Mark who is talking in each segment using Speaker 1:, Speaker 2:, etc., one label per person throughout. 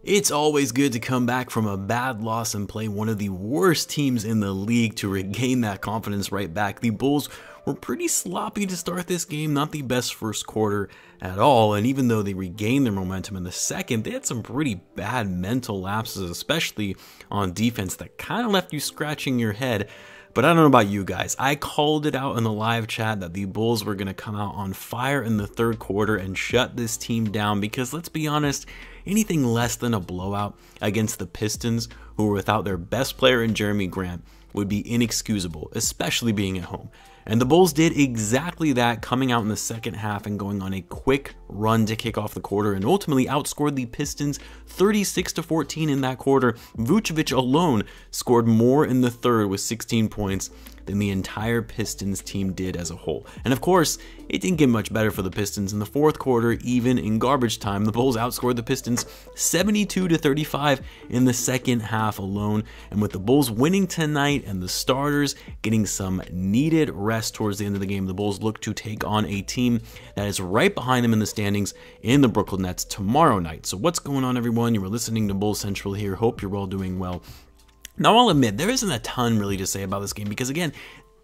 Speaker 1: It's always good to come back from a bad loss and play one of the worst teams in the league to regain that confidence right back. The Bulls were pretty sloppy to start this game, not the best first quarter at all, and even though they regained their momentum in the second, they had some pretty bad mental lapses, especially on defense, that kind of left you scratching your head. But I don't know about you guys. I called it out in the live chat that the Bulls were going to come out on fire in the third quarter and shut this team down because, let's be honest, anything less than a blowout against the Pistons, who were without their best player in Jeremy Grant, would be inexcusable, especially being at home. And the Bulls did exactly that, coming out in the second half and going on a quick run to kick off the quarter and ultimately outscored the Pistons 36-14 in that quarter. Vucevic alone scored more in the third with 16 points than the entire Pistons team did as a whole. And of course, it didn't get much better for the Pistons in the fourth quarter. Even in garbage time, the Bulls outscored the Pistons 72-35 in the second half alone. And with the Bulls winning tonight and the starters getting some needed rest towards the end of the game, the Bulls look to take on a team that is right behind them in the standings in the Brooklyn Nets tomorrow night. So what's going on, everyone? You are listening to Bulls Central here. Hope you're all doing well. Now, I'll admit, there isn't a ton really to say about this game because, again,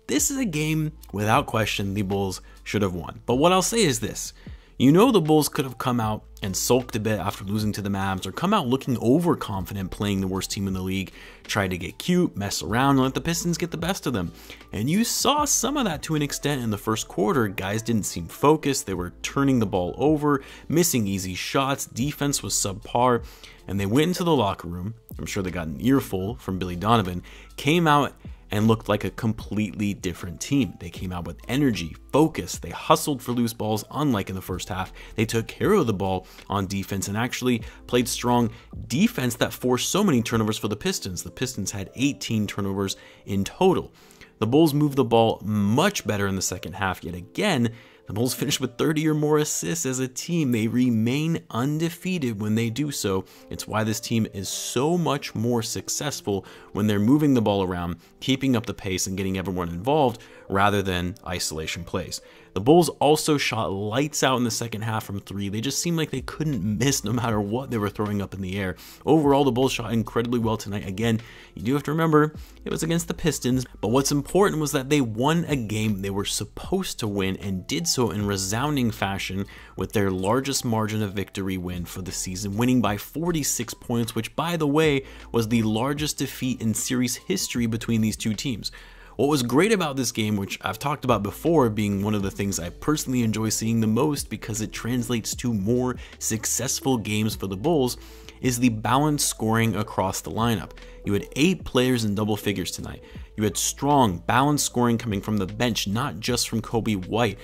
Speaker 1: this is a game, without question, the Bulls should have won. But what I'll say is this. You know, the Bulls could have come out and sulked a bit after losing to the Mavs, or come out looking overconfident playing the worst team in the league, try to get cute, mess around, and let the Pistons get the best of them. And you saw some of that to an extent in the first quarter. Guys didn't seem focused, they were turning the ball over, missing easy shots, defense was subpar, and they went into the locker room. I'm sure they got an earful from Billy Donovan, came out and looked like a completely different team. They came out with energy, focus, they hustled for loose balls, unlike in the first half. They took care of the ball on defense and actually played strong defense that forced so many turnovers for the Pistons. The Pistons had 18 turnovers in total. The Bulls moved the ball much better in the second half, yet again, the Bulls finished with 30 or more assists as a team. They remain undefeated when they do so. It's why this team is so much more successful when they're moving the ball around, keeping up the pace and getting everyone involved rather than isolation plays. The Bulls also shot lights out in the second half from three. They just seemed like they couldn't miss no matter what they were throwing up in the air. Overall, the Bulls shot incredibly well tonight. Again, you do have to remember, it was against the Pistons, but what's important was that they won a game they were supposed to win and did so in resounding fashion with their largest margin of victory win for the season, winning by 46 points, which, by the way, was the largest defeat in series history between these two teams. What was great about this game, which I've talked about before being one of the things I personally enjoy seeing the most because it translates to more successful games for the Bulls, is the balanced scoring across the lineup. You had 8 players in double figures tonight. You had strong, balanced scoring coming from the bench, not just from Coby White.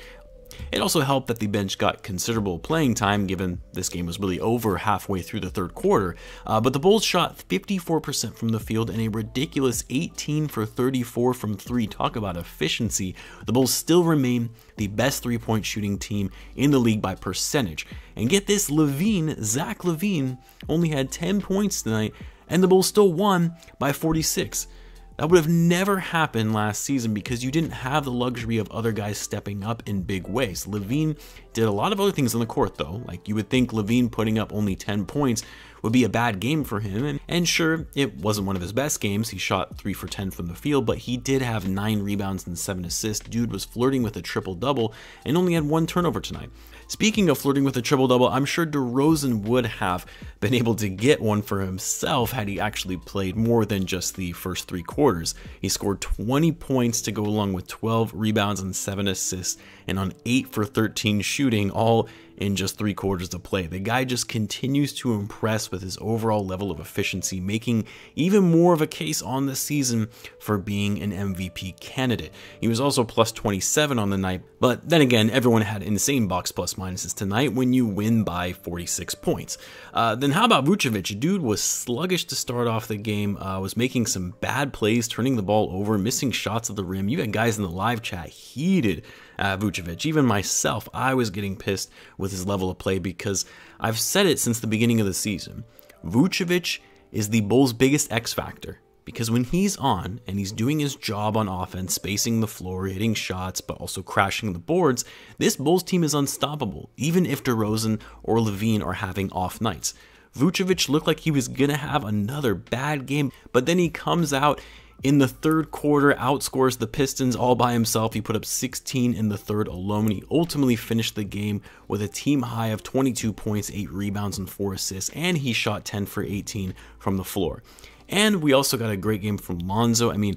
Speaker 1: It also helped that the bench got considerable playing time, given this game was really over halfway through the third quarter. But the Bulls shot 54% from the field and a ridiculous 18 for 34 from three. Talk about efficiency. The Bulls still remain the best three-point shooting team in the league by percentage. And get this, Zach Lavine, only had 10 points tonight, and the Bulls still won by 46. That would have never happened last season because you didn't have the luxury of other guys stepping up in big ways. Lavine did a lot of other things on the court, though. Like, you would think Lavine putting up only 10 points would be a bad game for him. And sure, it wasn't one of his best games. He shot 3 for 10 from the field, but he did have 9 rebounds and 7 assists. Dude was flirting with a triple-double and only had 1 turnover tonight. Speaking of flirting with a triple-double, I'm sure DeRozan would have been able to get one for himself had he actually played more than just the first 3 quarters. He scored 20 points to go along with 12 rebounds and 7 assists, and on 8 for 13 shooting, all in just 3 quarters of play. The guy just continues to impress with his overall level of efficiency, making even more of a case on the season for being an MVP candidate. He was also plus 27 on the night, but then again, everyone had insane box plus minuses tonight when you win by 46 points. Then how about Vucevic? Dude was sluggish to start off the game, was making some bad plays, turning the ball over, missing shots at the rim. You had guys in the live chat heated Vucevic. Even myself, I was getting pissed with his level of play because I've said it since the beginning of the season. Vucevic is the Bulls' biggest X factor because when he's on and he's doing his job on offense, spacing the floor, hitting shots, but also crashing the boards, this Bulls team is unstoppable, even if DeRozan or Lavine are having off nights. Vucevic looked like he was gonna have another bad game, but then he comes out in the third quarter, outscores the Pistons all by himself. He put up 16 in the third alone. He ultimately finished the game with a team high of 22 points, 8 rebounds, and 4 assists, and he shot 10 for 18 from the floor. And we also got a great game from Lonzo. I mean,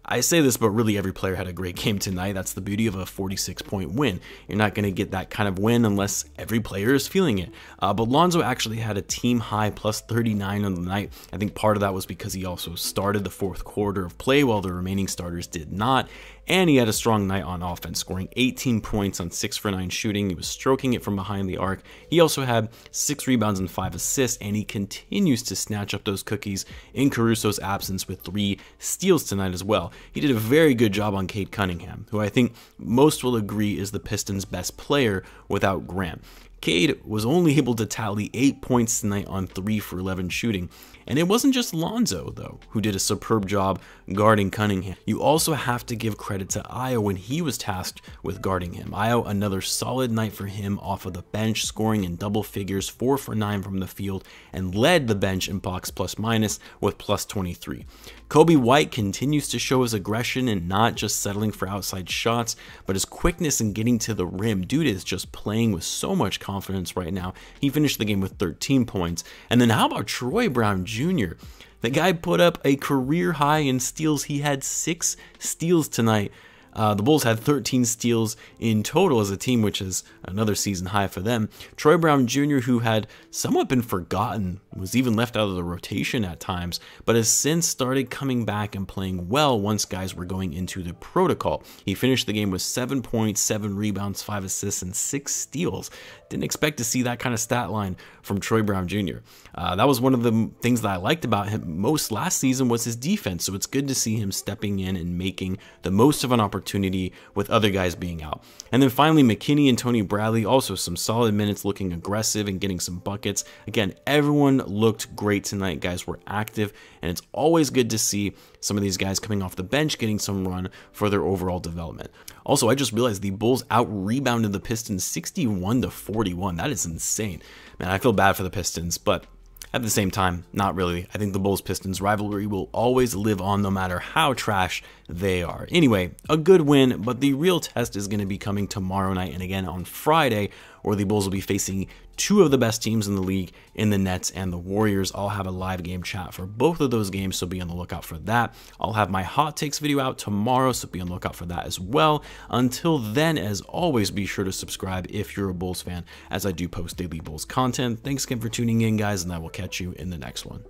Speaker 1: I say this, but really every player had a great game tonight. That's the beauty of a 46-point win. You're not going to get that kind of win unless every player is feeling it. But Lonzo actually had a team high plus 39 on the night. I think part of that was because he also started the fourth quarter of play while the remaining starters did not. And he had a strong night on offense, scoring 18 points on 6 for 9 shooting. He was stroking it from behind the arc. He also had 6 rebounds and 5 assists, and he continues to snatch up those cookies in Caruso's absence with 3 steals tonight as well. He did a very good job on Cade Cunningham, who I think most will agree is the Pistons' best player without Grant. Cade was only able to tally 8 points tonight on 3 for 11 shooting. And it wasn't just Lonzo, though, who did a superb job guarding Cunningham. You also have to give credit to Ayo when he was tasked with guarding him. Ayo, another solid night for him off of the bench, scoring in double figures, 4 for 9 from the field, and led the bench in box plus minus with plus 23. Coby White continues to show his aggression and not just settling for outside shots, but his quickness in getting to the rim. Dude is just playing with so much confidence right now. He finished the game with 13 points. And then how about Troy Brown Jr.? The guy put up a career high in steals. He had 6 steals tonight. The Bulls had 13 steals in total as a team, which is another season high for them. Troy Brown Jr., who had somewhat been forgotten, was even left out of the rotation at times, but has since started coming back and playing well once guys were going into the protocol. He finished the game with 7 points, 7 rebounds, 5 assists, and 6 steals. Didn't expect to see that kind of stat line from Troy Brown Jr. That was one of the things that I liked about him most last season was his defense, so it's good to see him stepping in and making the most of an opportunity with other guys being out. And then finally, McKinney and Tony Bradley, also some solid minutes, looking aggressive and getting some buckets. Again, everyone looked great tonight. Guys were active, and it's always good to see some of these guys coming off the bench getting some run for their overall development. Also, I just realized the Bulls out-rebounded the Pistons 61-41. That is insane. Man, I feel bad for the Pistons, but at the same time, not really. I think the Bulls-Pistons rivalry will always live on no matter how trash they are. Anyway, a good win, but the real test is going to be coming tomorrow night and again on Friday, where the Bulls will be facing 2 of the best teams in the league in the Nets and the Warriors. I'll have a live game chat for both of those games, so be on the lookout for that. I'll have my hot takes video out tomorrow, so be on the lookout for that as well. Until then, as always, be sure to subscribe if you're a Bulls fan, as I do post daily Bulls content. Thanks again for tuning in, guys, and I will catch you in the next one.